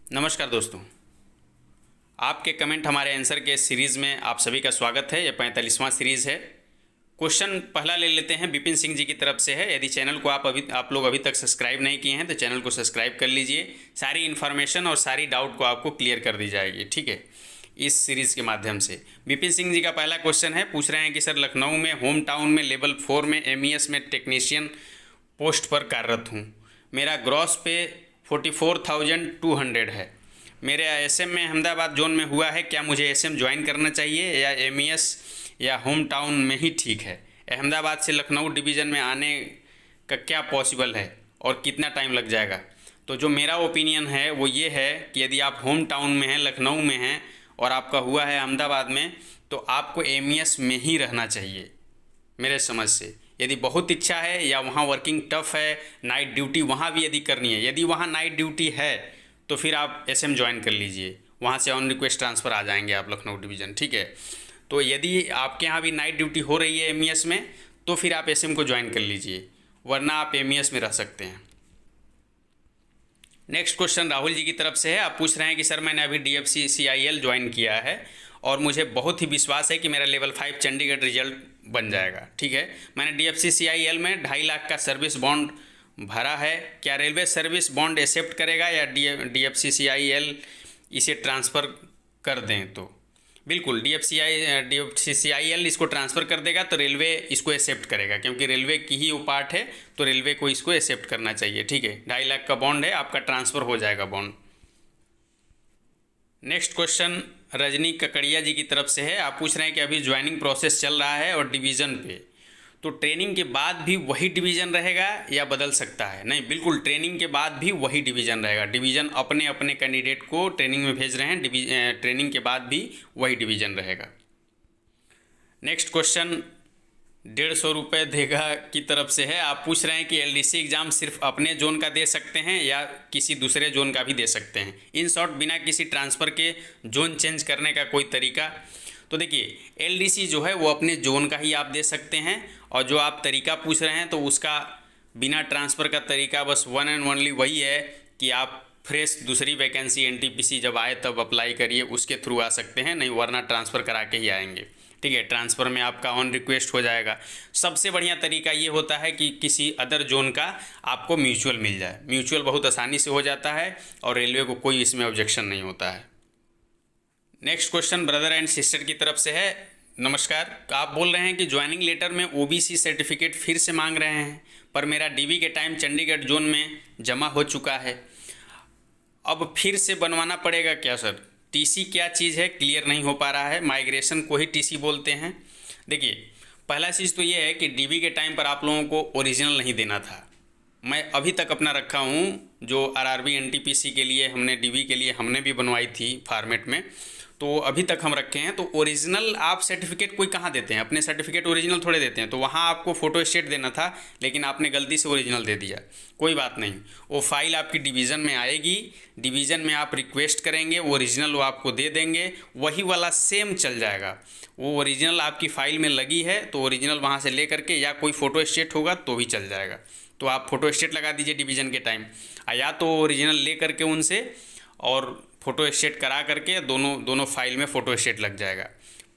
नमस्कार दोस्तों, आपके कमेंट हमारे आंसर के सीरीज़ में आप सभी का स्वागत है। यह 45वां सीरीज़ है। क्वेश्चन पहला ले लेते हैं, विपिन सिंह जी की तरफ से है। यदि चैनल को आप लोग अभी तक सब्सक्राइब नहीं किए हैं तो चैनल को सब्सक्राइब कर लीजिए। सारी इन्फॉर्मेशन और सारी डाउट को आपको क्लियर कर दी जाएगी, ठीक है, इस सीरीज़ के माध्यम से। विपिन सिंह जी का पहला क्वेश्चन है, पूछ रहे हैं कि सर लखनऊ में होम टाउन में लेवल 4 में MES में टेक्नीशियन पोस्ट पर कार्यरत हूँ। मेरा ग्रॉस पे 44,200 है। मेरे SM में अहमदाबाद जोन में हुआ है। क्या मुझे SM ज्वाइन करना चाहिए या MES या होम टाउन में ही ठीक है? अहमदाबाद से लखनऊ डिवीज़न में आने का क्या पॉसिबल है और कितना टाइम लग जाएगा? तो जो मेरा ओपिनियन है वो ये है कि यदि आप होम टाउन में हैं, लखनऊ में हैं और आपका हुआ है अहमदाबाद में, तो आपको MES में ही रहना चाहिए मेरे समझ से। यदि बहुत इच्छा है या वहाँ वर्किंग टफ है, नाइट ड्यूटी वहाँ भी यदि करनी है, यदि वहाँ नाइट ड्यूटी है तो फिर आप SM ज्वाइन कर लीजिए। वहाँ से ऑन रिक्वेस्ट ट्रांसफ़र आ जाएंगे आप लखनऊ डिवीज़न, ठीक है। तो यदि आपके यहाँ भी नाइट ड्यूटी हो रही है MES में तो फिर आप SM को ज्वाइन कर लीजिए, वरना आप MES में रह सकते हैं। नेक्स्ट क्वेश्चन राहुल जी की तरफ से है। आप पूछ रहे हैं कि सर मैंने अभी DFC CIL ज्वाइन किया है और मुझे बहुत ही विश्वास है कि मेरा लेवल 5 चंडीगढ़ रिजल्ट बन जाएगा, ठीक है। मैंने DFC CIL में 2.5 लाख का सर्विस बॉन्ड भरा है। क्या रेलवे सर्विस बॉन्ड एक्सेप्ट करेगा या DFC CIL इसे ट्रांसफ़र कर दें? तो बिल्कुल DFC CIL इसको ट्रांसफ़र कर देगा तो रेलवे इसको एक्सेप्ट करेगा, क्योंकि रेलवे की ही वो पार्ट है, तो रेलवे को इसको एक्सेप्ट करना चाहिए, ठीक है। 2.5 लाख का बॉन्ड है, आपका ट्रांसफ़र हो जाएगा बॉन्ड। नेक्स्ट क्वेश्चन रजनी ककड़िया जी की तरफ से है। आप पूछ रहे हैं कि अभी ज्वाइनिंग प्रोसेस चल रहा है और डिवीज़न पे, तो ट्रेनिंग के बाद भी वही डिवीज़न रहेगा या बदल सकता है? नहीं, बिल्कुल ट्रेनिंग के बाद भी वही डिवीज़न रहेगा। डिवीज़न अपने अपने कैंडिडेट को ट्रेनिंग में भेज रहे हैं, ट्रेनिंग के बाद भी वही डिवीज़न रहेगा। नेक्स्ट क्वेश्चन 150 रुपये देगा की तरफ से है। आप पूछ रहे हैं कि LDC एग्ज़ाम सिर्फ अपने जोन का दे सकते हैं या किसी दूसरे जोन का भी दे सकते हैं? इन शॉर्ट, बिना किसी ट्रांसफ़र के जोन चेंज करने का कोई तरीका? तो देखिए, LDC जो है वो अपने जोन का ही आप दे सकते हैं, और जो आप तरीका पूछ रहे हैं तो उसका बिना ट्रांसफ़र का तरीका बस वन एंड ओनली वही है कि आप फ्रेश दूसरी वैकेंसी NTPC जब आए तब अप्लाई करिए, उसके थ्रू आ सकते हैं, नहीं वरना ट्रांसफ़र करा के ही आएंगे, ठीक है। ट्रांसफ़र में आपका ऑन रिक्वेस्ट हो जाएगा। सबसे बढ़िया तरीका ये होता है कि किसी अदर जोन का आपको म्यूचुअल मिल जाए। म्यूचुअल बहुत आसानी से हो जाता है और रेलवे को कोई इसमें ऑब्जेक्शन नहीं होता है। Next question brother and sister की तरफ से है। नमस्कार, आप बोल रहे हैं कि ज्वाइनिंग लेटर में OBC सर्टिफिकेट फिर से मांग रहे हैं, पर मेरा DB के टाइम चंडीगढ़ जोन में जमा हो चुका है, अब फिर से बनवाना पड़ेगा क्या सर? TC क्या चीज़ है, क्लियर नहीं हो पा रहा है। माइग्रेशन को ही TC बोलते हैं। देखिए, पहला चीज़ तो ये है कि DB के टाइम पर आप लोगों को ओरिजिनल नहीं देना था। मैं अभी तक अपना रखा हूँ, जो RRB NTPC के लिए हमने DB के लिए हमने भी बनवाई थी फॉर्मेट में, तो अभी तक हम रखे हैं। तो ओरिजिनल आप सर्टिफिकेट कोई कहाँ देते हैं? अपने सर्टिफिकेट ओरिजिनल थोड़े देते हैं। तो वहाँ आपको फ़ोटो स्टेट देना था, लेकिन आपने गलती से ओरिजिनल दे दिया। कोई बात नहीं, वो फाइल आपकी डिवीज़न में आएगी, डिवीज़न में आप रिक्वेस्ट करेंगे, वो ओरिजिनल वो आपको दे देंगे, वही वाला सेम चल जाएगा। वो ओरिजिनल आपकी फ़ाइल में लगी है तो ओरिजिनल वहाँ से ले करके, या कोई फ़ोटो स्टेट होगा तो भी चल जाएगा। तो आप फ़ोटो स्टेट लगा दीजिए डिवीज़न के टाइम, या तो ओरिजिनल ले करके उनसे और फ़ोटो स्टेट करा करके दोनों फाइल में फ़ोटो स्टेट लग जाएगा,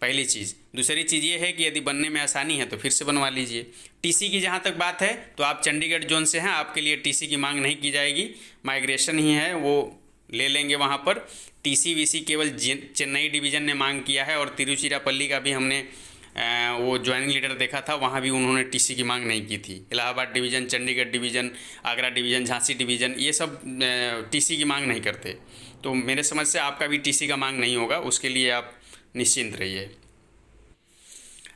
पहली चीज़। दूसरी चीज़ ये है कि यदि बनने में आसानी है तो फिर से बनवा लीजिए। TC की जहाँ तक बात है तो आप चंडीगढ़ जोन से हैं, आपके लिए TC की मांग नहीं की जाएगी, माइग्रेशन ही है, वो ले लेंगे वहाँ पर। TC VC केवल चेन्नई डिवीज़न ने मांग किया है, और तिरुचिरापल्ली का भी हमने वो ज्वाइनिंग लेटर देखा था, वहाँ भी उन्होंने TC की मांग नहीं की थी। Allahabad division, Chandigarh division, Agra division, Jhansi division, ये सब TC की मांग नहीं करते। तो मेरे समझ से आपका भी TC का मांग नहीं होगा, उसके लिए आप निश्चिंत रहिए।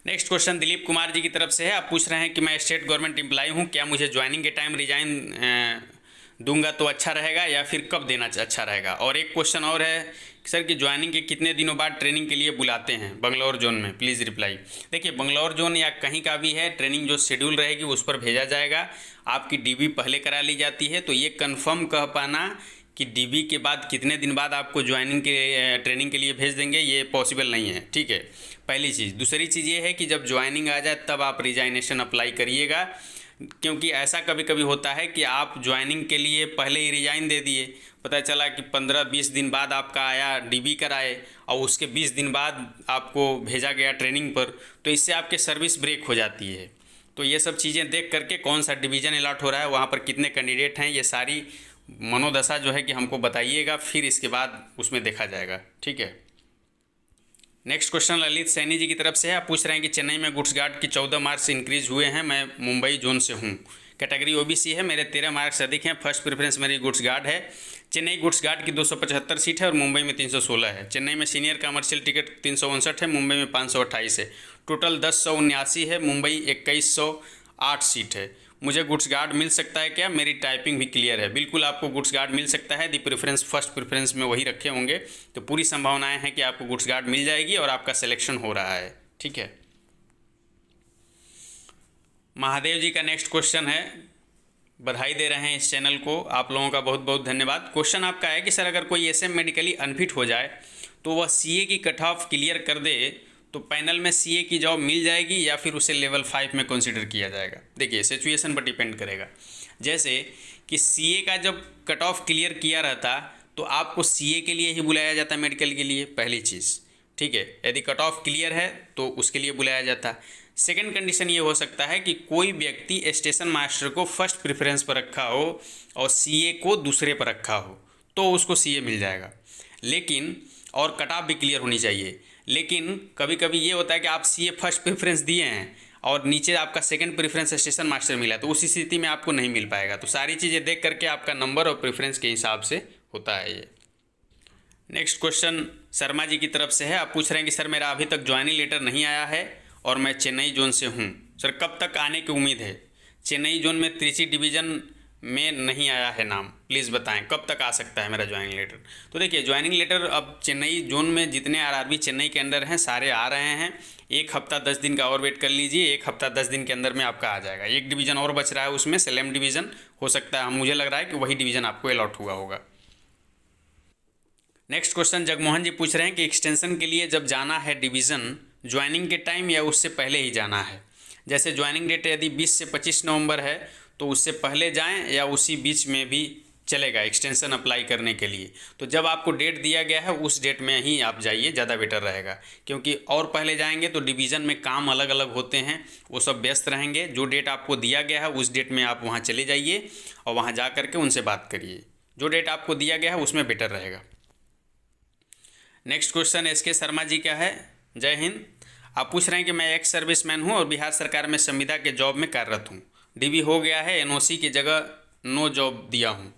नेक्स्ट क्वेश्चन दिलीप कुमार जी की तरफ से है। आप पूछ रहे हैं कि मैं स्टेट गवर्नमेंट एम्प्लॉय हूँ, क्या मुझे ज्वाइनिंग के टाइम रिजाइन दूंगा तो अच्छा रहेगा या फिर कब देना अच्छा रहेगा? और एक क्वेश्चन और है सर कि ज्वाइनिंग के कितने दिनों बाद ट्रेनिंग के लिए बुलाते हैं बंगलौर जोन में? Please reply. देखिए, बंगलौर जोन या कहीं का भी है, ट्रेनिंग जो शेड्यूल रहेगी उस पर भेजा जाएगा। आपकी DB पहले करा ली जाती है, तो ये कंफर्म कह पाना कि DB के बाद कितने दिन बाद आपको ज्वाइनिंग के ट्रेनिंग के लिए भेज देंगे, ये पॉसिबल नहीं है, ठीक है, पहली चीज़। दूसरी चीज़ ये है कि जब ज्वाइनिंग आ जाए तब आप रिजाइनेशन अप्लाई करिएगा। क्योंकि ऐसा कभी कभी होता है कि आप ज्वाइनिंग के लिए पहले ही रिजाइन दे दिए, पता चला कि 15-20 दिन बाद आपका आया डीबी कराए और उसके 20 दिन बाद आपको भेजा गया ट्रेनिंग पर, तो इससे आपके सर्विस ब्रेक हो जाती है। तो ये सब चीज़ें देख करके कौन सा डिवीज़न अलॉट हो रहा है, वहाँ पर कितने कैंडिडेट हैं, ये सारी मनोदशा जो है कि हमको बताइएगा, फिर इसके बाद उसमें देखा जाएगा। ठीक है। नेक्स्ट क्वेश्चन ललित सैनी जी की तरफ से है। आप पूछ रहे हैं कि चेन्नई में गुड्स गार्ड की 14 मार्क्स इंक्रीज हुए हैं, मैं मुंबई जोन से हूँ, कैटेगरी ओबीसी है, मेरे 13 मार्क्स अधिक हैं, फर्स्ट प्रेफरेंस मेरी गुड्स गार्ड है। चेन्नई गुड्स गार्ड की 275 सीट है और मुंबई में 316 है। चेन्नई में सीनियर कमर्शियल टिकट 359 है, मुंबई में 528 है। टोटल 1079 है, मुंबई 2108 सीट है। मुझे गुड्स गार्ड मिल सकता है क्या? मेरी टाइपिंग भी क्लियर है। बिल्कुल आपको गुड्स गार्ड मिल सकता है। दी प्रेफरेंस फर्स्ट प्रेफरेंस में वही रखे होंगे, तो पूरी संभावनाएं हैं कि आपको गुड्स गार्ड मिल जाएगी और आपका सिलेक्शन हो रहा है। ठीक है। महादेव जी का नेक्स्ट क्वेश्चन है, बधाई दे रहे हैं इस चैनल को, आप लोगों का बहुत बहुत धन्यवाद। क्वेश्चन आपका है कि सर अगर कोई एसएम मेडिकली अनफिट हो जाए तो वह सीए की कट ऑफ क्लियर कर दे तो पैनल में सीए की जॉब मिल जाएगी या फिर उसे लेवल 5 में कंसीडर किया जाएगा? देखिए सिचुएशन पर डिपेंड करेगा। जैसे कि सीए का जब कट ऑफ क्लियर किया रहता तो आपको सीए के लिए ही बुलाया जाता मेडिकल के लिए, पहली चीज़। ठीक है, यदि कट ऑफ क्लियर है तो उसके लिए बुलाया जाता। सेकंड कंडीशन ये हो सकता है कि कोई व्यक्ति स्टेशन मास्टर को फर्स्ट प्रेफरेंस पर रखा हो और सीए को दूसरे पर रखा हो, तो उसको सीए मिल जाएगा। लेकिन और कट ऑफ भी क्लियर होनी चाहिए। लेकिन कभी कभी ये होता है कि आप सीए फर्स्ट प्रेफरेंस दिए हैं और नीचे आपका सेकंड प्रेफरेंस स्टेशन मास्टर मिला, तो उस स्थिति में आपको नहीं मिल पाएगा। तो सारी चीज़ें देख करके आपका नंबर और प्रेफरेंस के हिसाब से होता है ये। नेक्स्ट क्वेश्चन शर्मा जी की तरफ से है। आप पूछ रहे हैं कि सर मेरा अभी तक ज्वाइनिंग लेटर नहीं आया है और मैं चेन्नई जोन से हूँ, सर कब तक आने की उम्मीद है? चेन्नई जोन में त्रिची डिवीज़न में नहीं आया है नाम, प्लीज़ बताएं कब तक आ सकता है मेरा ज्वाइनिंग लेटर? तो देखिए ज्वाइनिंग लेटर अब चेन्नई जोन में जितने आरआरबी चेन्नई के अंदर हैं सारे आ रहे हैं। 1 हफ्ता 10 दिन का और वेट कर लीजिए, 1 हफ्ता 10 दिन के अंदर में आपका आ जाएगा। एक डिवीज़न और बच रहा है, उसमें सेलेम डिवीज़न हो सकता है, मुझे लग रहा है कि वही डिवीज़न आपको अलॉट हुआ होगा। नेक्स्ट क्वेश्चन जगमोहन जी पूछ रहे हैं कि एक्सटेंशन के लिए जब जाना है डिवीज़न ज्वाइनिंग के टाइम या उससे पहले ही जाना है? जैसे ज्वाइनिंग डेट यदि 20 से 25 नवंबर है तो उससे पहले जाएं या उसी बीच में भी चलेगा एक्सटेंशन अप्लाई करने के लिए। तो जब आपको डेट दिया गया है उस डेट में ही आप जाइए, ज़्यादा बेटर रहेगा। क्योंकि और पहले जाएंगे तो डिवीज़न में काम अलग अलग होते हैं, वो सब व्यस्त रहेंगे। जो डेट आपको दिया गया है उस डेट में आप वहाँ चले जाइए और वहाँ जा करके उनसे बात करिए। जो डेट आपको दिया गया है उसमें बेटर रहेगा। नेक्स्ट क्वेश्चन एस के शर्मा जी का है। जय हिंद। आप पूछ रहे हैं कि मैं एक्स सर्विसमैन हूँ और बिहार सरकार में संविदा के जॉब में कार्यरत हूँ। डीबी हो गया है, एनओसी की जगह नो जॉब दिया हूँ।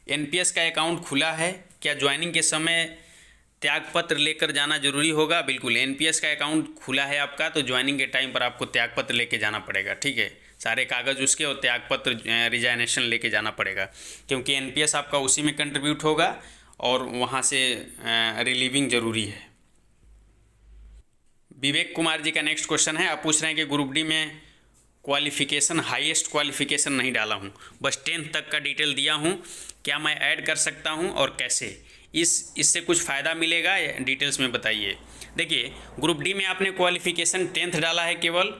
एनपीएस का अकाउंट खुला है, क्या ज्वाइनिंग के समय त्यागपत्र लेकर जाना जरूरी होगा? बिल्कुल, एनपीएस का अकाउंट खुला है आपका तो ज्वाइनिंग के टाइम पर आपको त्यागपत्र लेके जाना पड़ेगा। ठीक है, सारे कागज़ उसके और त्यागपत्र रिजाइनेशन लेके जाना पड़ेगा, क्योंकि एनपीएस आपका उसी में कंट्रीब्यूट होगा और वहाँ से रिलीविंग ज़रूरी है। विवेक कुमार जी का नेक्स्ट क्वेश्चन है। आप पूछ रहे हैं कि ग्रुप डी में क्वालिफ़िकेशन हाईएस्ट क्वालिफ़िकेशन नहीं डाला हूँ, बस 10th तक का डिटेल दिया हूँ, क्या मैं ऐड कर सकता हूँ और कैसे? इससे कुछ फ़ायदा मिलेगा, डिटेल्स में बताइए। देखिए ग्रुप डी में आपने क्वालिफ़िकेशन 10th डाला है केवल,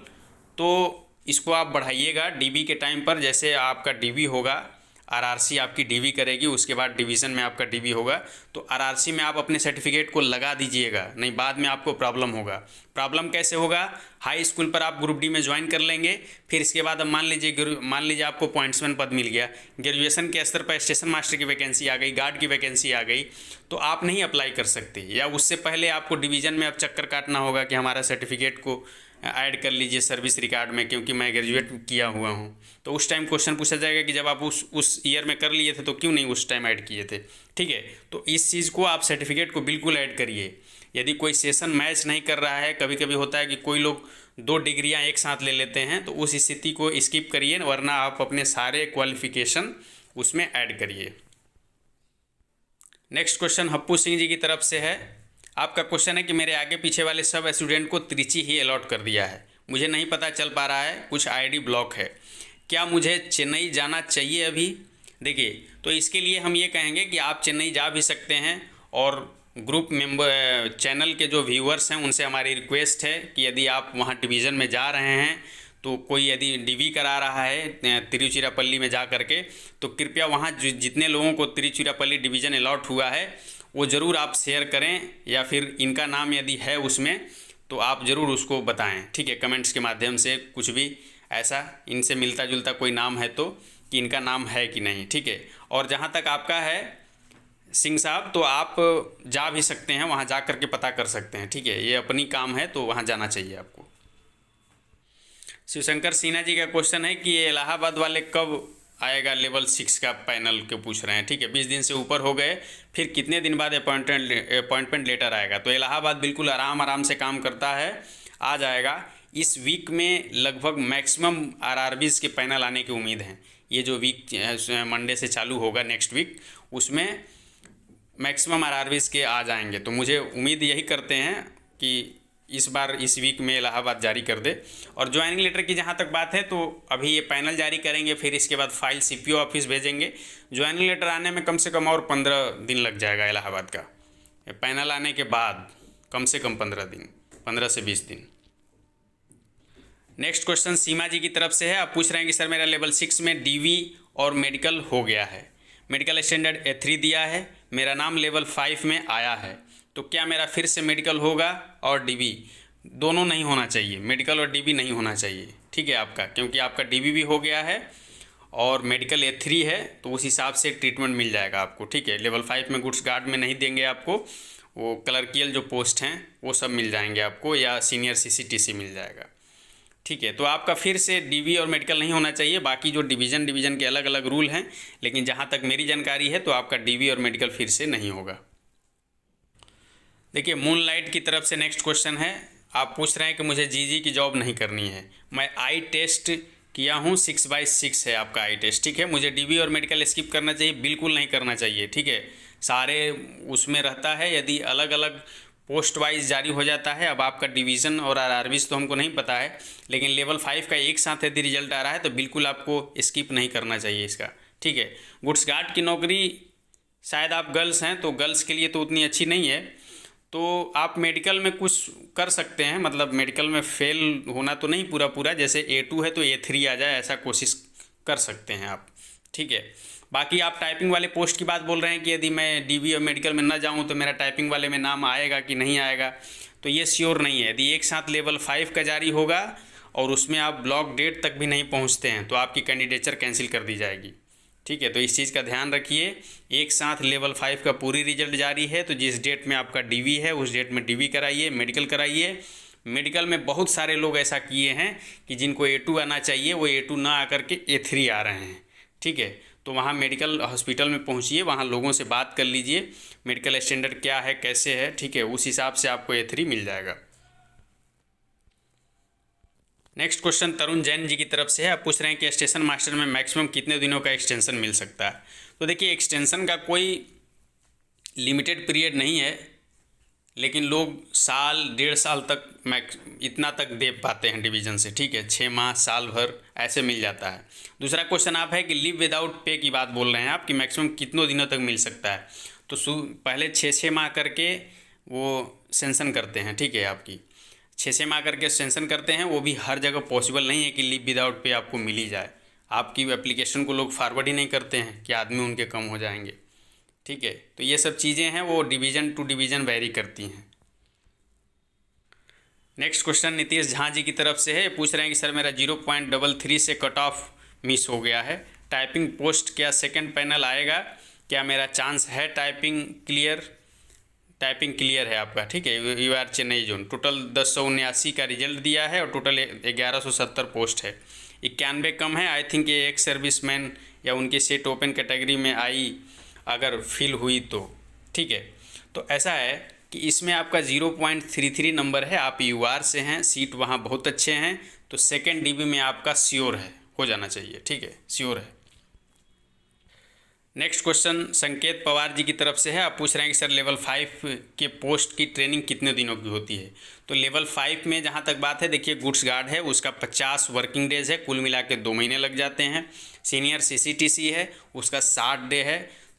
तो इसको आप बढ़ाइएगा डीबी के टाइम पर। जैसे आपका डीबी होगा, आरआरसी आपकी डीबी करेगी, उसके बाद डिवीज़न में आपका डीबी होगा, तो आरआरसी में आप अपने सर्टिफिकेट को लगा दीजिएगा, नहीं बाद में आपको प्रॉब्लम होगा। प्रॉब्लम कैसे होगा? हाई स्कूल पर आप ग्रुप डी में ज्वाइन कर लेंगे, फिर इसके बाद अब मान लीजिए आपको पॉइंट्समैन पद मिल गया, ग्रेजुएशन के स्तर पर स्टेशन मास्टर की वैकेंसी आ गई, गार्ड की वैकेंसी आ गई, तो आप नहीं अप्लाई कर सकते। या उससे पहले आपको डिवीज़न में अब चक्कर काटना होगा कि हमारा सर्टिफिकेट को ऐड कर लीजिए सर्विस रिकॉर्ड में, क्योंकि मैं ग्रेजुएट किया हुआ हूँ। तो उस टाइम क्वेश्चन पूछा जाएगा कि जब आप उस ईयर में कर लिए थे तो क्यों नहीं उस टाइम ऐड किए थे। ठीक है, तो इस चीज़ को आप सर्टिफिकेट को बिल्कुल ऐड करिए। यदि कोई सेशन मैच नहीं कर रहा है, कभी कभी होता है कि कोई लोग 2 डिग्रियाँ एक साथ ले लेते हैं, तो उस स्थिति को स्किप करिए, वरना आप अपने सारे क्वालिफिकेशन उसमें ऐड करिए। नेक्स्ट क्वेश्चन हप्पू सिंह जी की तरफ से है। आपका क्वेश्चन है कि मेरे आगे पीछे वाले सब स्टूडेंट को त्रिची ही अलॉट कर दिया है, मुझे नहीं पता चल पा रहा है, कुछ आईडी ब्लॉक है, क्या मुझे चेन्नई जाना चाहिए अभी? देखिए तो इसके लिए हम ये कहेंगे कि आप चेन्नई जा भी सकते हैं, और ग्रुप मेंबर चैनल के जो व्यूअर्स हैं उनसे हमारी रिक्वेस्ट है कि यदि आप वहाँ डिवीज़न में जा रहे हैं तो कोई यदि डीवी करा रहा है तिरुचिरापल्ली में जा करके, तो कृपया वहाँ जितने लोगों को तिरुचिरापल्ली डिवीज़न अलॉट हुआ है वो ज़रूर आप शेयर करें, या फिर इनका नाम यदि है उसमें तो आप ज़रूर उसको बताएं, ठीक है, कमेंट्स के माध्यम से कुछ भी ऐसा इनसे मिलता जुलता कोई नाम है तो कि इनका नाम है कि नहीं, ठीक है। और जहाँ तक आपका है सिंह साहब, तो आप जा भी सकते हैं, वहाँ जा करके पता कर सकते हैं, ठीक है, ये अपनी काम है तो वहाँ जाना चाहिए आपको। शिवशंकर सिन्हा जी का क्वेश्चन है कि ये इलाहाबाद वाले कब आएगा लेवल 6 का पैनल के पूछ रहे हैं, ठीक है। 20 दिन से ऊपर हो गए, फिर कितने दिन बाद अपॉइंटमेंट लेटर आएगा। तो इलाहाबाद बिल्कुल आराम से काम करता है, आ जाएगा। इस वीक में लगभग मैक्सिमम आरआरबीज़ के पैनल आने की उम्मीद है। ये जो वीक मंडे से चालू होगा नेक्स्ट वीक, उसमें मैक्सिमम आरआरबीज़ के आ जाएंगे। तो मुझे उम्मीद यही करते हैं कि इस बार इस वीक में इलाहाबाद जारी कर दे। और ज्वाइनिंग लेटर की जहाँ तक बात है, तो अभी ये पैनल जारी करेंगे, फिर इसके बाद फाइल सीपीओ ऑफिस भेजेंगे। ज्वाइनिंग लेटर आने में कम से कम और 15 दिन लग जाएगा इलाहाबाद का। पैनल आने के बाद कम से कम 15 दिन, 15 से 20 दिन। नेक्स्ट क्वेश्चन सीमा जी की तरफ से है। आप पूछ रहे हैं कि सर मेरा लेवल 6 में डीवी और मेडिकल हो गया है, मेडिकल स्टैंडर्ड A3 दिया है, मेरा नाम लेवल 5 में आया है, तो क्या मेरा फिर से मेडिकल होगा और डीवी? दोनों नहीं होना चाहिए, मेडिकल और डीवी नहीं होना चाहिए, ठीक है आपका, क्योंकि आपका डीवी भी हो गया है और मेडिकल A3 है, तो उस हिसाब से ट्रीटमेंट मिल जाएगा आपको, ठीक है। लेवल 5 में गुड्स गार्ड में नहीं देंगे आपको, वो क्लर्कियल जो पोस्ट हैं वो सब मिल जाएंगे आपको, या सीनियर CCTC मिल जाएगा, ठीक है। तो आपका फिर से डीवी और मेडिकल नहीं होना चाहिए। बाकी जो डिवीज़न के अलग अलग रूल हैं, लेकिन जहाँ तक मेरी जानकारी है तो आपका डीवी और मेडिकल फिर से नहीं होगा। देखिए मूनलाइट की तरफ से नेक्स्ट क्वेश्चन है। आप पूछ रहे हैं कि मुझे जीजी की जॉब नहीं करनी है, मैं आई टेस्ट किया हूँ, 6/6 है आपका आई टेस्ट, ठीक है। मुझे डीवी और मेडिकल स्किप करना चाहिए? बिल्कुल नहीं करना चाहिए, ठीक है। सारे उसमें रहता है, यदि अलग अलग पोस्ट वाइज जारी हो जाता है। अब आपका डिवीज़न और आरआरबीज़ तो हमको नहीं पता है, लेकिन लेवल 5 का एक साथ यदि रिजल्ट आ रहा है तो बिल्कुल आपको स्किप नहीं करना चाहिए इसका, ठीक है। गुड्स गार्ड की नौकरी, शायद आप गर्ल्स हैं तो गर्ल्स के लिए तो उतनी अच्छी नहीं है, तो आप मेडिकल में कुछ कर सकते हैं, मतलब मेडिकल में फेल होना तो नहीं पूरा, जैसे A2 है तो A3 आ जाए, ऐसा कोशिश कर सकते हैं आप, ठीक है। बाकी आप टाइपिंग वाले पोस्ट की बात बोल रहे हैं कि यदि मैं डीवी और मेडिकल में ना जाऊं तो मेरा टाइपिंग वाले में नाम आएगा कि नहीं आएगा, तो ये श्योर नहीं है। यदि एक साथ लेवल 5 का जारी होगा और उसमें आप ब्लॉक डेट तक भी नहीं पहुंचते हैं तो आपकी कैंडिडेचर कैंसिल कर दी जाएगी, ठीक है। तो इस चीज़ का ध्यान रखिए। एक साथ लेवल 5 का पूरी रिजल्ट जारी है तो जिस डेट में आपका डीवी है उस डेट में डीवी कराइए, मेडिकल कराइए। मेडिकल में बहुत सारे लोग ऐसा किए हैं कि जिनको A2 आना चाहिए वो A2 ना आकर के A3 आ रहे हैं, ठीक है। तो वहाँ मेडिकल हॉस्पिटल में पहुँचिए, वहाँ लोगों से बात कर लीजिए मेडिकल स्टैंडर्ड क्या है, कैसे है, ठीक है, उस हिसाब से आपको A3 मिल जाएगा। नेक्स्ट क्वेश्चन तरुण जैन जी की तरफ से है। आप पूछ रहे हैं कि स्टेशन मास्टर में मैक्सिमम कितने दिनों का एक्सटेंशन मिल सकता है। तो देखिए एक्सटेंशन का कोई लिमिटेड पीरियड नहीं है, लेकिन लोग साल 1.5 साल तक इतना तक दे पाते हैं डिवीज़न से, ठीक है। 6 माह, साल भर ऐसे मिल जाता है। दूसरा क्वेश्चन आप है कि लीव विदाउट पे की बात बोल रहे हैं आप कि मैक्सिमम कितनों दिनों तक मिल सकता है। तो पहले 6 माह करके वो सेंशन करते हैं, ठीक है। आपकी 6 माह करके सेंशन करते हैं, वो भी हर जगह पॉसिबल नहीं है कि लीव विदाउट पे आपको मिल ही जाए। आपकी एप्लीकेशन को लोग फॉरवर्ड ही नहीं करते हैं कि आदमी उनके कम हो जाएंगे, ठीक है। तो ये सब चीज़ें हैं वो डिवीज़न टू डिवीज़न वेरी करती हैं। नेक्स्ट क्वेश्चन नीतीश झा जी की तरफ से है। पूछ रहे हैं कि सर मेरा 0.33 से कट ऑफ मिस हो गया है, टाइपिंग पोस्ट क्या सेकंड पैनल आएगा, क्या मेरा चांस है टाइपिंग क्लियर? टाइपिंग क्लियर है आपका, ठीक है। You are Chennai zone. Total 1079 का रिजल्ट दिया है और टोटल 1170 पोस्ट है। 91 कम है, आई थिंक ये एक सर्विसमैन या उनकी सीट ओपन कैटेगरी में आई अगर फिल हुई तो, ठीक है। तो ऐसा है कि इसमें आपका 0.33 नंबर है, आप UR से हैं, सीट वहाँ बहुत अच्छे हैं, तो सेकेंड DB में आपका श्योर है, हो जाना चाहिए, ठीक है, श्योर है। नेक्स्ट क्वेश्चन संकेत पवार जी की तरफ से है। आप पूछ रहे हैं कि सर लेवल 5 के पोस्ट की ट्रेनिंग कितने दिनों की होती है। तो लेवल 5 में जहाँ तक बात है, देखिए गुड्स गार्ड है उसका 50 वर्किंग डेज है, कुल मिला के 2 महीने लग जाते हैं। सीनियर CCTC है उसका 60 डे है,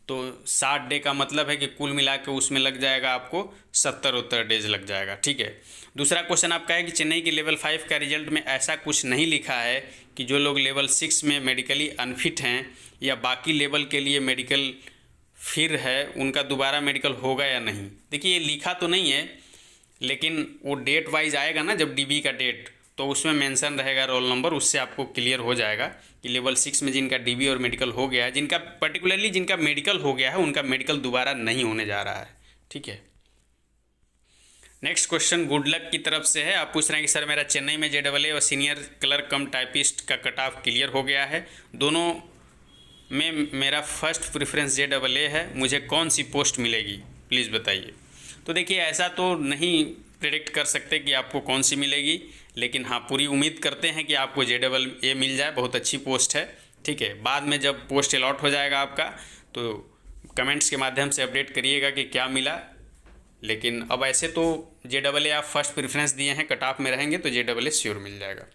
तो 60 डे का मतलब है कि कुल मिला के उसमें लग जाएगा आपको 70 डेज लग जाएगा। ठीक है। दूसरा क्वेश्चन आपका है कि चेन्नई की लेवल 5 का रिजल्ट में ऐसा कुछ नहीं लिखा है कि जो लोग लेवल 6 में मेडिकली अनफिट हैं या बाकी लेवल के लिए मेडिकल फिर है, उनका दोबारा मेडिकल होगा या नहीं। देखिए ये लिखा तो नहीं है, लेकिन वो डेट वाइज आएगा ना, जब डीबी का डेट, तो उसमें मेंशन रहेगा रोल नंबर, उससे आपको क्लियर हो जाएगा कि लेवल 6 में जिनका डीबी और मेडिकल हो गया है, जिनका पर्टिकुलरली जिनका मेडिकल हो गया है, उनका मेडिकल दोबारा नहीं होने जा रहा है। ठीक है। नेक्स्ट क्वेश्चन गुड लक की तरफ से है। आप पूछ रहे हैं कि सर मेरा चेन्नई में JAA और सीनियर क्लर्क कम टाइपिस्ट का कट ऑफ क्लियर हो गया है, दोनों में मेरा फर्स्ट प्रेफरेंस JAA है, मुझे कौन सी पोस्ट मिलेगी प्लीज़ बताइए। तो देखिए ऐसा तो नहीं प्रेडिक्ट कर सकते कि आपको कौन सी मिलेगी, लेकिन हाँ पूरी उम्मीद करते हैं कि आपको JAA मिल जाए, बहुत अच्छी पोस्ट है। ठीक है। बाद में जब पोस्ट अलॉट हो जाएगा आपका, तो कमेंट्स के माध्यम से अपडेट करिएगा कि क्या मिला। लेकिन अब ऐसे तो JAA आप फर्स्ट प्रेफरेंस दिए हैं, कट ऑफ में रहेंगे तो JAA श्योर मिल जाएगा।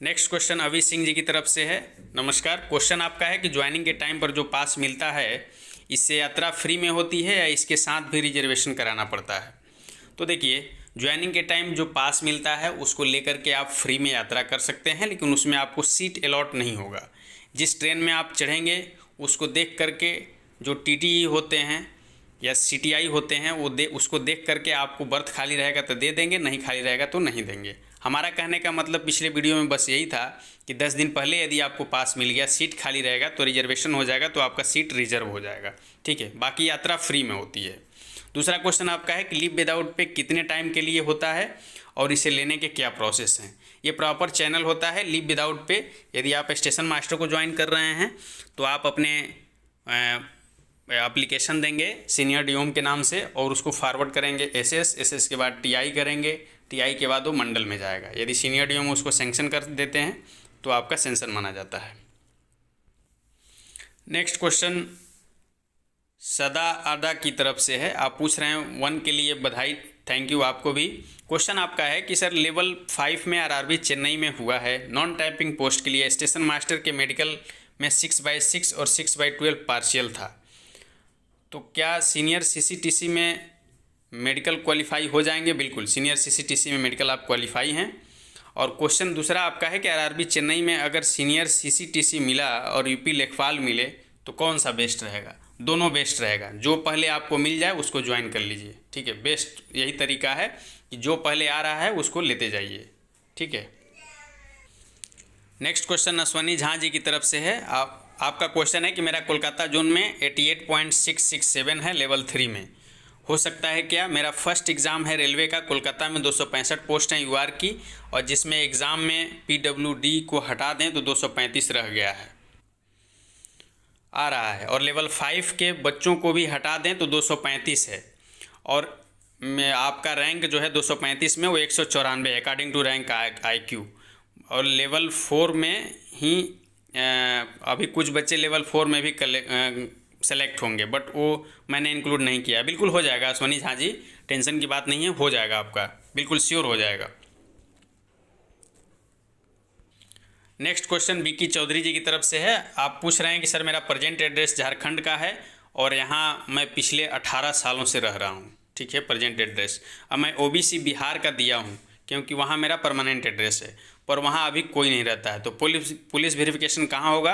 नेक्स्ट क्वेश्चन अभी सिंह जी की तरफ से है। नमस्कार। क्वेश्चन आपका है कि ज्वाइनिंग के टाइम पर जो पास मिलता है, इससे यात्रा फ्री में होती है या इसके साथ भी रिजर्वेशन कराना पड़ता है। तो देखिए ज्वाइनिंग के टाइम जो पास मिलता है उसको लेकर के आप फ्री में यात्रा कर सकते हैं, लेकिन उसमें आपको सीट अलॉट नहीं होगा। जिस ट्रेन में आप चढ़ेंगे उसको देख करके जो TTE होते हैं या CTI होते हैं वो उसको देख करके आपको बर्थ खाली रहेगा तो दे देंगे, नहीं खाली रहेगा तो नहीं देंगे। हमारा कहने का मतलब पिछले वीडियो में बस यही था कि 10 दिन पहले यदि आपको पास मिल गया, सीट खाली रहेगा तो रिजर्वेशन हो जाएगा, तो आपका सीट रिजर्व हो जाएगा। ठीक है। बाकी यात्रा फ्री में होती है। दूसरा क्वेश्चन आपका है कि लीव विदाउट पे कितने टाइम के लिए होता है और इसे लेने के क्या प्रोसेस हैं। ये प्रॉपर चैनल होता है लीव विदाउट पे। यदि आप स्टेशन मास्टर को ज्वाइन कर रहे हैं तो आप अपने एप्लीकेशन देंगे सीनियर DOM के नाम से और उसको फॉरवर्ड करेंगे SS के बाद TI करेंगे, TI के बाद वो मंडल में जाएगा। यदि सीनियर DOM उसको सेंक्शन कर देते हैं तो आपका सेंक्शन माना जाता है। नेक्स्ट क्वेश्चन सदा आदा की तरफ से है। आप पूछ रहे हैं 1 के लिए बधाई, थैंक यू आपको भी। क्वेश्चन आपका है कि सर लेवल 5 में RRB चेन्नई में हुआ है, नॉन टाइपिंग पोस्ट के लिए स्टेशन मास्टर के मेडिकल में 6/6 और 6/12 पार्शियल था, तो क्या सीनियर CCTC में मेडिकल क्वालिफाई हो जाएंगे। बिल्कुल सीनियर CCTC में मेडिकल आप क्वालिफाई हैं। और क्वेश्चन दूसरा आपका है कि RRB चेन्नई में अगर सीनियर CCTC मिला और UP लेखपाल मिले तो कौन सा बेस्ट रहेगा। दोनों बेस्ट रहेगा, जो पहले आपको मिल जाए उसको ज्वाइन कर लीजिए। ठीक है। बेस्ट यही तरीका है कि जो पहले आ रहा है उसको लेते जाइए। ठीक है। नेक्स्ट क्वेश्चन अश्वनी झा जी की तरफ से है। आपका क्वेश्चन है कि मेरा कोलकाता जोन में 88.667 है, लेवल 3 में हो सकता है क्या। मेरा फर्स्ट एग्ज़ाम है रेलवे का, कोलकाता में 265 पोस्ट हैं UR की, और जिसमें एग्ज़ाम में PWD को हटा दें तो 235 रह गया है, आ रहा है। और लेवल 5 के बच्चों को भी हटा दें तो 235 है। और में आपका रैंक जो है 235 में वो 194 अकॉर्डिंग टू रैंक IQ। और लेवल 4 में ही अभी कुछ बच्चे लेवल 4 में भी सेलेक्ट होंगे, बट वो मैंने इंक्लूड नहीं किया। बिल्कुल हो जाएगा सोनी झा जी, टेंशन की बात नहीं है, हो जाएगा आपका, बिल्कुल श्योर हो जाएगा। नेक्स्ट क्वेश्चन विकी चौधरी जी की तरफ से है। आप पूछ रहे हैं कि सर मेरा प्रेजेंट एड्रेस झारखंड का है और यहाँ मैं पिछले 18 सालों से रह रहा हूँ। ठीक है, प्रेजेंट एड्रेस। अब मैं OBC बिहार का दिया हूँ क्योंकि वहाँ मेरा परमानेंट एड्रेस है, पर वहाँ अभी कोई नहीं रहता है। तो पुलिस वेरिफिकेशन कहाँ होगा।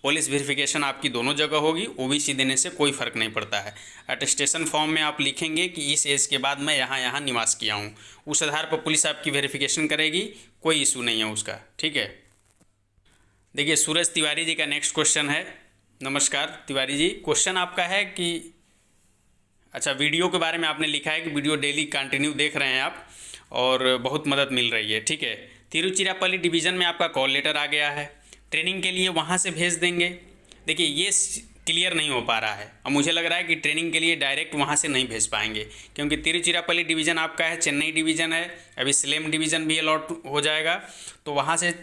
पुलिस वेरिफिकेशन आपकी दोनों जगह होगी, OBC देने से कोई फ़र्क नहीं पड़ता है। अटेस्टेशन फॉर्म में आप लिखेंगे कि इस एज के बाद मैं यहाँ निवास किया हूँ, उस आधार पर पुलिस आपकी वेरिफिकेशन करेगी, कोई इशू नहीं है उसका। ठीक है। देखिए सूरज तिवारी जी का नेक्स्ट क्वेश्चन है। नमस्कार तिवारी जी, क्वेश्चन आपका है कि अच्छा वीडियो के बारे में आपने लिखा है कि वीडियो डेली कंटिन्यू देख रहे हैं आप और बहुत मदद मिल रही है। ठीक है। तिरुचिरापल्ली डिवीज़न में आपका कॉल लेटर आ गया है, ट्रेनिंग के लिए वहाँ से भेज देंगे। देखिए ये क्लियर नहीं हो पा रहा है, अब मुझे लग रहा है कि ट्रेनिंग के लिए डायरेक्ट वहाँ से नहीं भेज पाएंगे, क्योंकि तिरुचिरापल्ली डिवीज़न आपका है, चेन्नई डिवीज़न है, अभी सलेम डिवीज़न भी अलॉट हो जाएगा। तो वहाँ से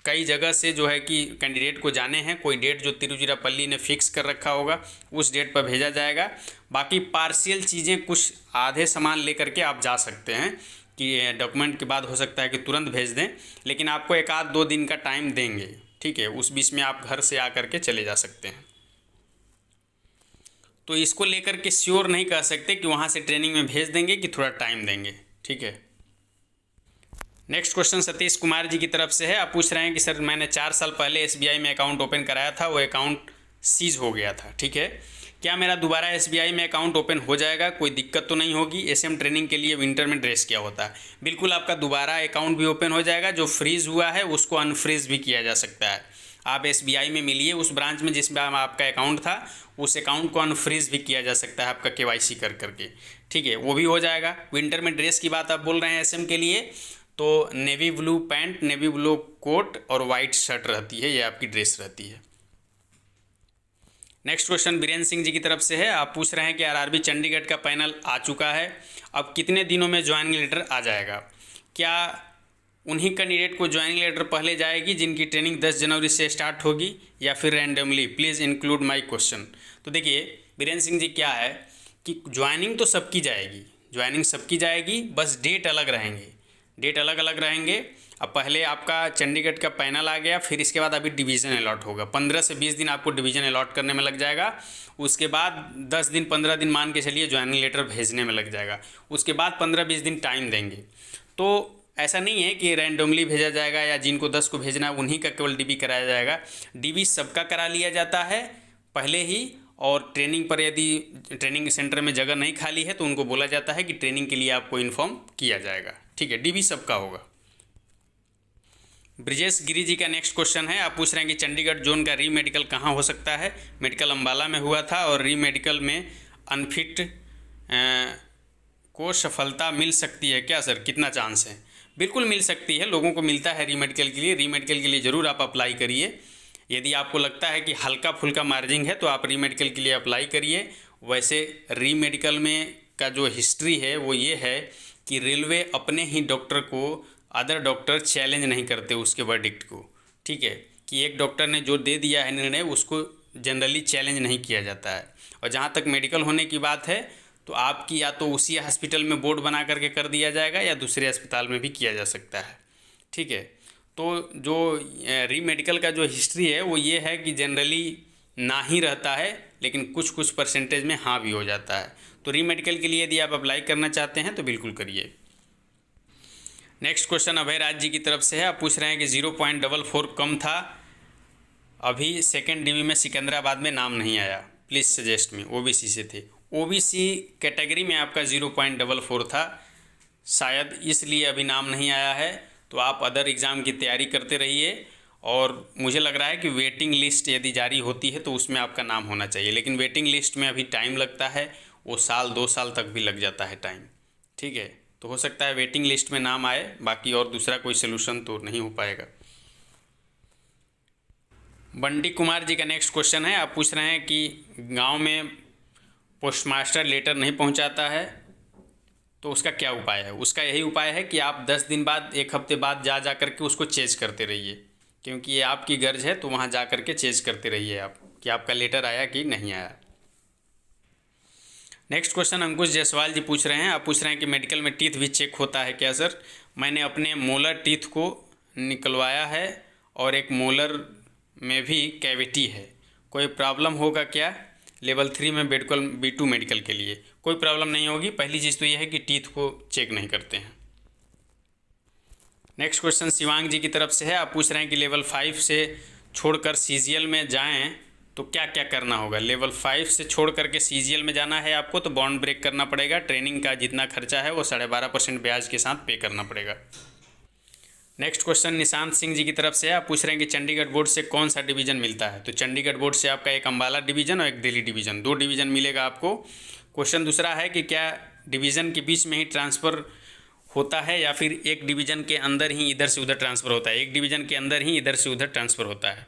कई जगह से जो है कि कैंडिडेट को जाने हैं, कोई डेट जो तिरुचिरापल्ली ने फिक्स कर रखा होगा उस डेट पर भेजा जाएगा। बाकी पार्शियल चीज़ें कुछ आधे सामान लेकर के आप जा सकते हैं कि डॉक्यूमेंट के बाद हो सकता है कि तुरंत भेज दें, लेकिन आपको 1-2 दिन का टाइम देंगे। ठीक है, उस बीच में आप घर से आकर के चले जा सकते हैं। तो इसको लेकर के श्योर नहीं कह सकते कि वहाँ से ट्रेनिंग में भेज देंगे कि थोड़ा टाइम देंगे। ठीक है। नेक्स्ट क्वेश्चन सतीश कुमार जी की तरफ से है। आप पूछ रहे हैं कि सर मैंने 4 साल पहले SBI में अकाउंट ओपन कराया था, वो अकाउंट सीज हो गया था। ठीक है, क्या मेरा दोबारा SBI में अकाउंट ओपन हो जाएगा? कोई दिक्कत तो नहीं होगी? SM ट्रेनिंग के लिए विंटर में ड्रेस क्या होता है? बिल्कुल आपका दोबारा अकाउंट भी ओपन हो जाएगा। जो फ्रीज हुआ है उसको अनफ्रीज भी किया जा सकता है। आप SBI में मिलिए उस ब्रांच में जिसमें आपका अकाउंट था, उस अकाउंट को अनफ्रीज भी किया जा सकता है आपका KYC कर करके। ठीक है, वो भी हो जाएगा। विंटर में ड्रेस की बात आप बोल रहे हैं SM के लिए, तो navy blue pant, navy blue coat और वाइट शर्ट रहती है, ये आपकी ड्रेस रहती है। नेक्स्ट क्वेश्चन बीरेंद्र सिंह जी की तरफ से है। आप पूछ रहे हैं कि RRB चंडीगढ़ का पैनल आ चुका है, अब कितने दिनों में ज्वाइनिंग लेटर आ जाएगा? क्या उन्हीं कैंडिडेट को ज्वाइनिंग लेटर पहले जाएगी जिनकी ट्रेनिंग 10 जनवरी से स्टार्ट होगी, या फिर randomly? Please include my question. तो देखिए बीरेंद्र सिंह जी, क्या है कि ज्वाइनिंग तो सबकी जाएगी, ज्वाइनिंग सबकी जाएगी, बस डेट अलग रहेंगे, डेट अलग अलग रहेंगे। अब पहले आपका चंडीगढ़ का पैनल आ गया, फिर इसके बाद अभी डिवीज़न अलॉट होगा। 15 से 20 दिन आपको डिवीज़न अलॉट करने में लग जाएगा। उसके बाद 10 दिन 15 दिन मान के चलिए ज्वाइनिंग लेटर भेजने में लग जाएगा। उसके बाद 15-20 दिन टाइम देंगे। तो ऐसा नहीं है कि रैंडमली भेजा जाएगा या जिनको 10 को भेजना है उन्हीं का केवल DB कराया जाएगा। DB सबका करा लिया जाता है पहले ही, और ट्रेनिंग पर यदि ट्रेनिंग सेंटर में जगह नहीं खाली है तो उनको बोला जाता है कि ट्रेनिंग के लिए आपको इन्फॉर्म किया जाएगा। ठीक है, DB सबका होगा। ब्रिजेश गिरी जी का नेक्स्ट क्वेश्चन है। आप पूछ रहे हैं कि चंडीगढ़ जोन का री मेडिकल कहाँ हो सकता है? मेडिकल अम्बाला में हुआ था, और री मेडिकल में अनफिट को सफलता मिल सकती है क्या सर? कितना चांस है? बिल्कुल मिल सकती है, लोगों को मिलता है री मेडिकल के लिए। री मेडिकल के लिए ज़रूर आप अप्लाई करिए। यदि आपको लगता है कि हल्का फुल्का मार्जिन है तो आप री मेडिकल के लिए अप्लाई करिए। वैसे री मेडिकल में का जो हिस्ट्री है वो ये है कि रेलवे अपने ही डॉक्टर को, अदर डॉक्टर चैलेंज नहीं करते उसके वर्डिक्ट को। ठीक है, कि एक डॉक्टर ने जो दे दिया है निर्णय उसको जनरली चैलेंज नहीं किया जाता है। और जहाँ तक मेडिकल होने की बात है तो आपकी या तो उसी हॉस्पिटल में बोर्ड बना करके कर दिया जाएगा या दूसरे अस्पताल में भी किया जा सकता है। ठीक है, तो जो री मेडिकल का जो हिस्ट्री है वो ये है कि जनरली ना ही रहता है, लेकिन कुछ कुछ परसेंटेज में हाँ भी हो जाता है। तो री मेडिकल के लिए यदि आप अप्लाई करना चाहते हैं तो बिल्कुल करिए। नेक्स्ट क्वेश्चन अभय राज जी की तरफ से है। आप पूछ रहे हैं कि 0.44 कम था, अभी सेकेंड DB में सिकंदराबाद में नाम नहीं आया, प्लीज़ सजेस्ट मी। OBC से थे, OBC कैटेगरी में आपका 0.44 था, शायद इसलिए अभी नाम नहीं आया है। तो आप अदर एग्ज़ाम की तैयारी करते रहिए, और मुझे लग रहा है कि वेटिंग लिस्ट यदि जारी होती है तो उसमें आपका नाम होना चाहिए। लेकिन वेटिंग लिस्ट में अभी टाइम लगता है, वो 1-2 साल तक भी लग जाता है टाइम। ठीक है, तो हो सकता है वेटिंग लिस्ट में नाम आए, बाकी और दूसरा कोई सोल्यूशन तो नहीं हो पाएगा। बंटी कुमार जी का नेक्स्ट क्वेश्चन है। आप पूछ रहे हैं कि गांव में पोस्टमास्टर लेटर नहीं पहुंचाता है तो उसका क्या उपाय है? उसका यही उपाय है कि आप 10 दिन बाद, 1 हफ्ते बाद जा कर के उसको चेंज करते रहिए, क्योंकि ये आपकी गर्ज है। तो वहाँ जा कर के चेंज करते रहिए आप कि आपका लेटर आया कि नहीं आया। नेक्स्ट क्वेश्चन अंकुश जायसवाल जी पूछ रहे हैं। आप पूछ रहे हैं कि मेडिकल में टीथ भी चेक होता है क्या सर? मैंने अपने मोलर टीथ को निकलवाया है और एक मोलर में भी कैविटी है, कोई प्रॉब्लम होगा क्या? लेवल 3 में मेडिकल B2 मेडिकल के लिए कोई प्रॉब्लम नहीं होगी। पहली चीज़ तो यह है कि टीथ को चेक नहीं करते हैं। नेक्स्ट क्वेश्चन शिवांग जी की तरफ से है। आप पूछ रहे हैं कि लेवल 5 से छोड़कर CGL में जाएं तो क्या क्या करना होगा? लेवल 5 से छोड़ करके CGL में जाना है आपको तो बॉन्ड ब्रेक करना पड़ेगा। ट्रेनिंग का जितना खर्चा है वो 12.5% ब्याज के साथ पे करना पड़ेगा। नेक्स्ट क्वेश्चन निशांत सिंह जी की तरफ से है। आप पूछ रहे हैं कि चंडीगढ़ बोर्ड से कौन सा डिवीज़न मिलता है? तो चंडीगढ़ बोर्ड से आपका एक अम्बाला डिवीज़न और एक दिल्ली डिवीज़न, 2 डिवीज़न मिलेगा आपको। क्वेश्चन दूसरा है कि क्या डिवीज़न के बीच में ही ट्रांसफ़र होता है या फिर एक डिवीज़न के अंदर ही इधर से उधर ट्रांसफ़र होता है? एक डिवीज़न के अंदर ही इधर से उधर ट्रांसफ़र होता है।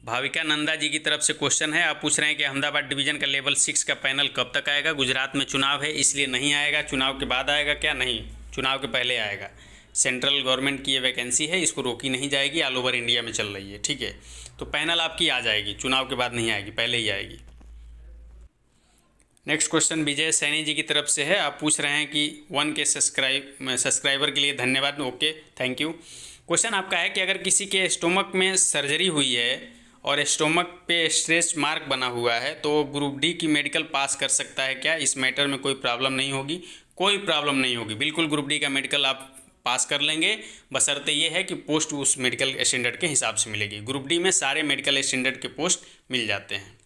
भाविका नंदा जी की तरफ से क्वेश्चन है। आप पूछ रहे हैं कि अहमदाबाद डिवीज़न का लेवल 6 का पैनल कब तक आएगा? गुजरात में चुनाव है इसलिए नहीं आएगा। चुनाव के बाद आएगा क्या? नहीं, चुनाव के पहले आएगा। सेंट्रल गवर्नमेंट की ये वैकेंसी है, इसको रोकी नहीं जाएगी, ऑल ओवर इंडिया में चल रही है। ठीक है, तो पैनल आपकी आ जाएगी, चुनाव के बाद नहीं आएगी, पहले ही आएगी। नेक्स्ट क्वेश्चन विजय सैनी जी की तरफ से है। आप पूछ रहे हैं कि 1 के सब्सक्राइबर के लिए धन्यवाद। Okay, thank you. क्वेश्चन आपका है कि अगर किसी के स्टोमक में सर्जरी हुई है और स्टोमक पे स्ट्रेच मार्क बना हुआ है, तो ग्रुप डी की मेडिकल पास कर सकता है क्या? इस मैटर में कोई प्रॉब्लम नहीं होगी, कोई प्रॉब्लम नहीं होगी, बिल्कुल ग्रुप डी का मेडिकल आप पास कर लेंगे। बशर्ते ये है कि पोस्ट उस मेडिकल स्टैंडर्ड के हिसाब से मिलेगी। ग्रुप डी में सारे मेडिकल स्टैंडर्ड के पोस्ट मिल जाते हैं।